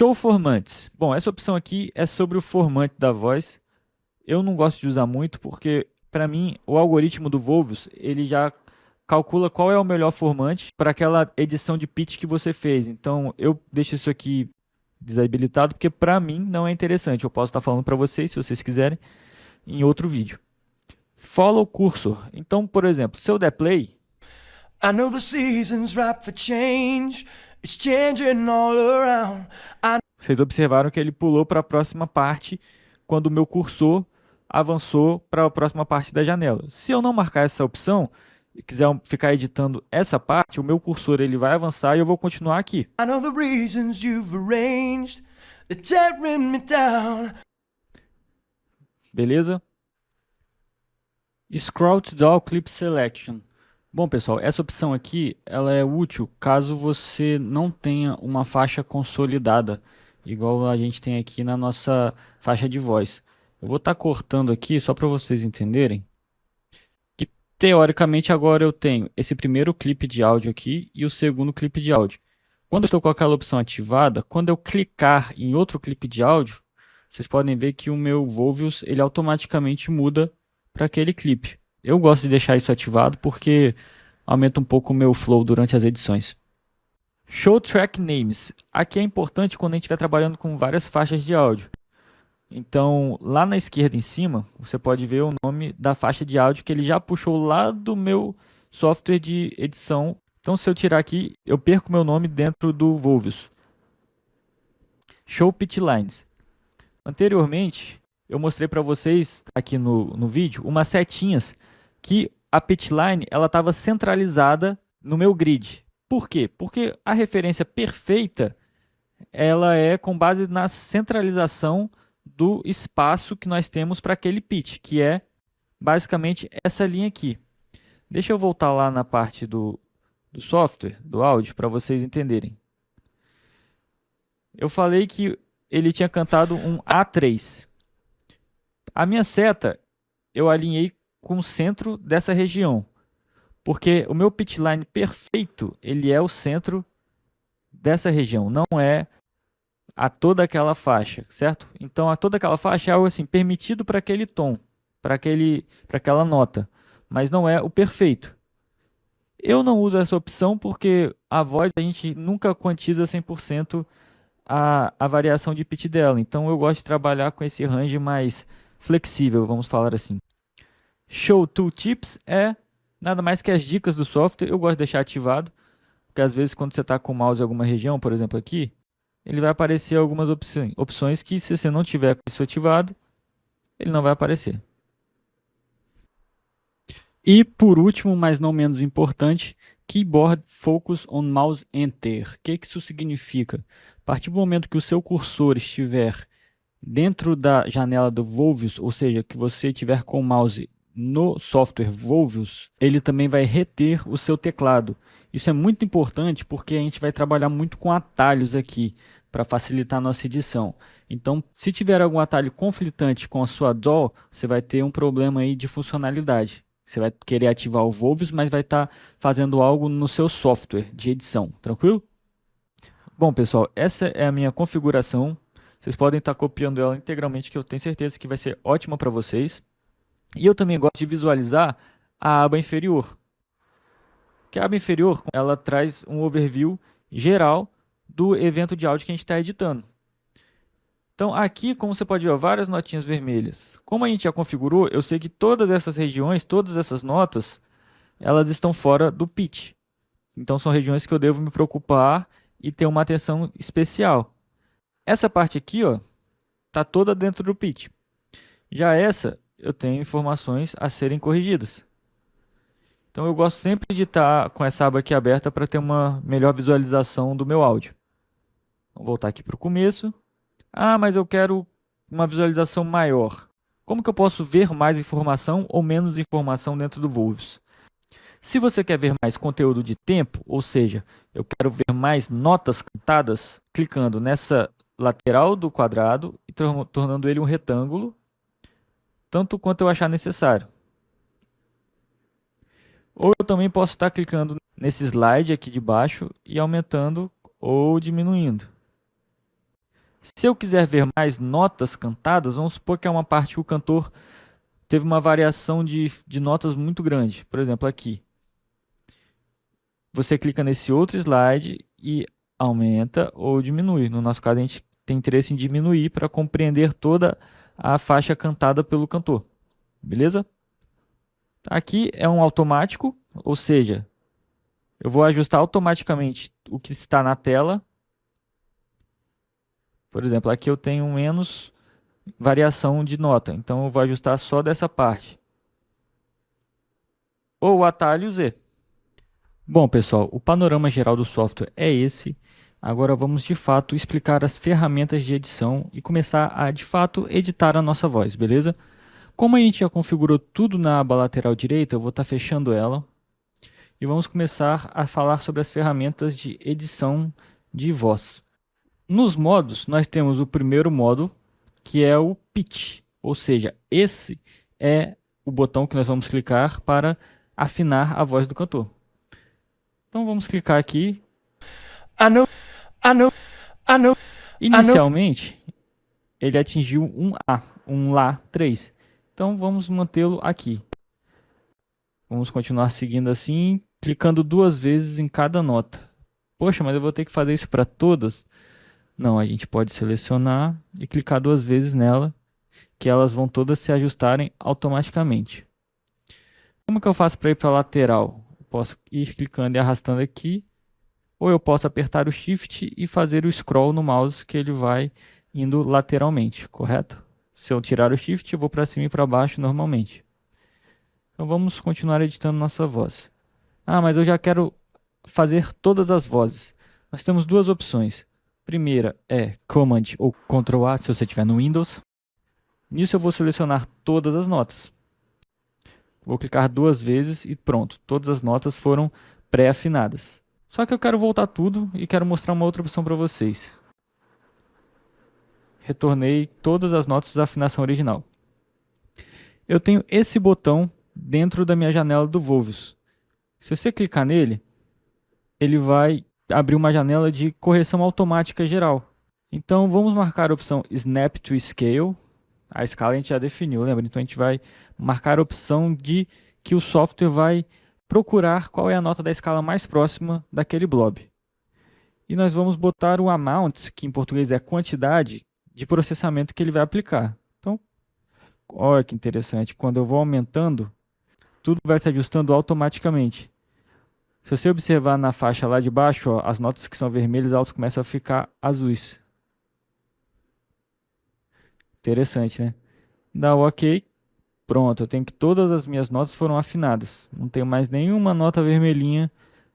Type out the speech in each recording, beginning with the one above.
Show formantes. Bom, essa opção aqui é sobre o formante da voz. Eu não gosto de usar muito porque, para mim, o algoritmo do Volvius, ele já calcula qual é o melhor formante para aquela edição de pitch que você fez. Então, eu deixo isso aqui desabilitado porque, para mim, não é interessante. Eu posso estar falando para vocês, se vocês quiserem, em outro vídeo. Follow cursor. Então, por exemplo, se eu der play, I know the season's ripe for change. It's changing all around. vocês observaram que ele pulou para a próxima parte quando o meu cursor avançou para a próxima parte da janela. Se eu não marcar essa opção e quiser ficar editando essa parte, o meu cursor ele vai avançar e eu vou continuar aqui. I know the reasons you've arranged. They're tearing me down. Beleza? Scroll to DAW Clip Selection. Bom, pessoal, essa opção aqui ela é útil caso você não tenha uma faixa consolidada, igual a gente tem aqui na nossa faixa de voz. Eu vou estar cortando aqui só para vocês entenderem que, teoricamente, agora eu tenho esse primeiro clipe de áudio aqui e o segundo clipe de áudio. Quando eu estou com aquela opção ativada, quando eu clicar em outro clipe de áudio, vocês podem ver que o meu Volvius ele automaticamente muda para aquele clipe. Eu gosto de deixar isso ativado porque aumenta um pouco o meu flow durante as edições. Show Track Names. Aqui é importante quando a gente estiver trabalhando com várias faixas de áudio. Então, lá na esquerda em cima, você pode ver o nome da faixa de áudio que ele já puxou lá do meu software de edição. Então, se eu tirar aqui, eu perco meu nome dentro do Volvius. Show Pitch Lines. Anteriormente, eu mostrei para vocês aqui no vídeo umas setinhas que a pitch line ela estava centralizada no meu grid. Por quê? Porque a referência perfeita ela é com base na centralização do espaço que nós temos para aquele pitch, que é basicamente essa linha aqui. Deixa eu voltar lá na parte do software, do áudio, para vocês entenderem. Eu falei que ele tinha cantado um A3. A minha seta eu alinhei com o centro dessa região, porque o meu pitch line perfeito ele é o centro dessa região, não é a toda aquela faixa, certo? Então a toda aquela faixa é algo assim permitido para aquele tom, para aquela nota, mas não é o perfeito. Eu não uso essa opção porque a voz a gente nunca quantiza 100% a variação de pitch dela, então eu gosto de trabalhar com esse range mais flexível, vamos falar assim. Show Tooltips é nada mais que as dicas do software. Eu gosto de deixar ativado, porque às vezes quando você está com o mouse em alguma região, por exemplo aqui, ele vai aparecer algumas opções que se você não tiver com isso ativado, ele não vai aparecer. E por último, mas não menos importante, Keyboard Focus on Mouse Enter. O que isso significa? A partir do momento que o seu cursor estiver dentro da janela do Volvius, ou seja, que você estiver com o mouse no software Volvius, ele também vai reter o seu teclado. Isso é muito importante porque a gente vai trabalhar muito com atalhos aqui para facilitar a nossa edição. Então, se tiver algum atalho conflitante com a sua DAW, você vai ter um problema aí de funcionalidade. Você vai querer ativar o Volvius, mas vai estar fazendo algo no seu software de edição. Tranquilo? Bom, pessoal, essa é a minha configuração. Vocês podem estar copiando ela integralmente, que eu tenho certeza que vai ser ótima para vocês. E eu também gosto de visualizar a aba inferior. Que a aba inferior ela traz um overview geral do evento de áudio que a gente está editando. Então aqui, como você pode ver, várias notinhas vermelhas. Como a gente já configurou, eu sei que todas essas regiões, todas essas notas, elas estão fora do pitch. Então são regiões que eu devo me preocupar e ter uma atenção especial. Essa parte aqui, ó, está toda dentro do pitch. Já essa, eu tenho informações a serem corrigidas. Então eu gosto sempre de estar com essa aba aqui aberta para ter uma melhor visualização do meu áudio. Vou voltar aqui para o começo. Ah, mas eu quero uma visualização maior. Como que eu posso ver mais informação ou menos informação dentro do Volvius? Se você quer ver mais conteúdo de tempo, ou seja, eu quero ver mais notas cantadas, clicando nessa lateral do quadrado e tornando ele um retângulo, tanto quanto eu achar necessário. Ou eu também posso estar clicando nesse slide aqui de baixo e aumentando ou diminuindo. Se eu quiser ver mais notas cantadas, vamos supor que é uma parte que o cantor teve uma variação de notas muito grande. Por exemplo, aqui. Você clica nesse outro slide e aumenta ou diminui. No nosso caso, a gente tem interesse em diminuir para compreender toda a faixa cantada pelo cantor. Beleza? Aqui é um automático, ou seja, eu vou ajustar automaticamente o que está na tela. Por exemplo, aqui eu tenho menos variação de nota, então eu vou ajustar só dessa parte. Ou o atalho Z. Bom, pessoal, o panorama geral do software é esse. Agora vamos de fato explicar as ferramentas de edição e começar a de fato editar a nossa voz, beleza? Como a gente já configurou tudo na aba lateral direita, eu vou estar fechando ela. E vamos começar a falar sobre as ferramentas de edição de voz. Nos modos, nós temos o primeiro modo, que é o Pitch. Ou seja, esse é o botão que nós vamos clicar para afinar a voz do cantor. Então vamos clicar aqui. Inicialmente, ele atingiu um A, um Lá 3. Então vamos mantê-lo aqui. Vamos continuar seguindo assim, clicando 2 vezes em cada nota. Poxa, mas eu vou ter que fazer isso para todas? Não, a gente pode selecionar e clicar 2 vezes nela, que elas vão todas se ajustarem automaticamente. Como que eu faço para ir para a lateral? Eu posso ir clicando e arrastando aqui, ou eu posso apertar o Shift e fazer o scroll no mouse, que ele vai indo lateralmente, correto? Se eu tirar o Shift, eu vou para cima e para baixo normalmente. Então vamos continuar editando nossa voz. Ah, mas eu já quero fazer todas as vozes. Nós temos 2 opções. Primeira é Command ou Ctrl A se você estiver no Windows. Nisso eu vou selecionar todas as notas. Vou clicar 2 vezes e pronto. Todas as notas foram pré-afinadas. Só que eu quero voltar tudo e quero mostrar uma outra opção para vocês. Retornei todas as notas da afinação original. Eu tenho esse botão dentro da minha janela do Volvius. Se você clicar nele, ele vai abrir uma janela de correção automática geral. Então vamos marcar a opção Snap to Scale. A escala a gente já definiu, lembra? Então a gente vai marcar a opção de que o software vai procurar qual é a nota da escala mais próxima daquele blob. E nós vamos botar o amount, que em português é quantidade, de processamento que ele vai aplicar. Então, olha que interessante, quando eu vou aumentando, tudo vai se ajustando automaticamente. Se você observar na faixa lá de baixo, ó, as notas que são vermelhas, elas começam a ficar azuis. Interessante, né? Dá o OK. Pronto, eu tenho que todas as minhas notas foram afinadas. Não tenho mais nenhuma nota vermelhinha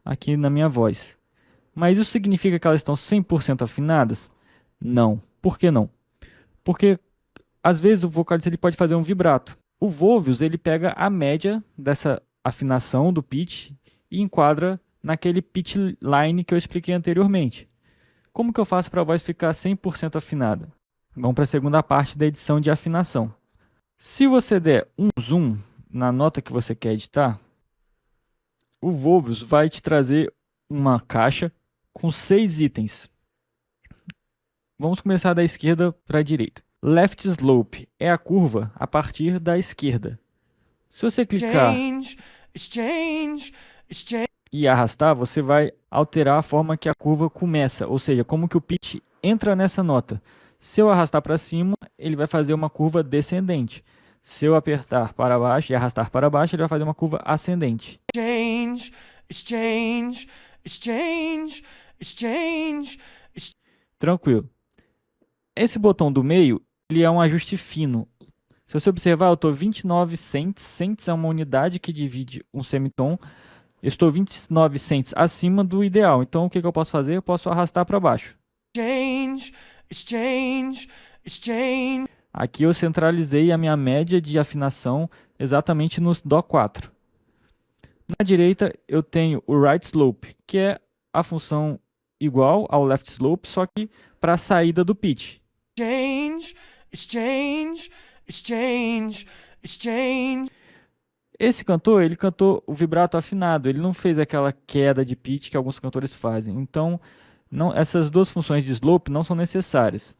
aqui na minha voz. Mas isso significa que elas estão 100% afinadas? Não. Por que não? Porque às vezes o vocalista ele pode fazer um vibrato. O Volvius ele pega a média dessa afinação do pitch e enquadra naquele pitch line que eu expliquei anteriormente. Como que eu faço para a voz ficar 100% afinada? Vamos para a segunda parte da edição de afinação. Se você der um zoom na nota que você quer editar, o Volvius vai te trazer uma caixa com 6 itens. Vamos começar da esquerda para a direita. Left Slope é a curva a partir da esquerda. Se você clicar e arrastar, você vai alterar a forma que a curva começa, ou seja, como que o pitch entra nessa nota. Se eu arrastar para cima, ele vai fazer uma curva descendente. Se eu apertar para baixo e arrastar para baixo, ele vai fazer uma curva ascendente. Tranquilo. Esse botão do meio, ele é um ajuste fino. Se você observar, eu estou 29 cents. Cents é uma unidade que divide um semitom. Eu estou 29 cents acima do ideal. Então, o que eu posso fazer? Eu posso arrastar para baixo. Aqui eu centralizei a minha média de afinação exatamente no Dó 4. Na direita eu tenho o Right Slope, que é a função igual ao Left Slope, só que para a saída do pitch. Esse cantor, ele cantou o vibrato afinado, ele não fez aquela queda de pitch que alguns cantores fazem. Então, essas 2 funções de slope não são necessárias.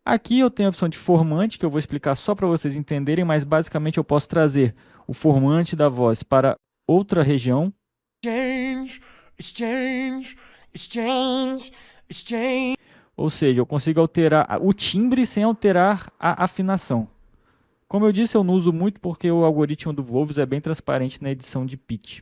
Aqui eu tenho a opção de formante, que eu vou explicar só para vocês entenderem, mas basicamente eu posso trazer o formante da voz para outra região. Change, it's change, it's change, it's change. Ou seja, eu consigo alterar o timbre sem alterar a afinação. Como eu disse, eu não uso muito porque o algoritmo do Volves é bem transparente na edição de pitch.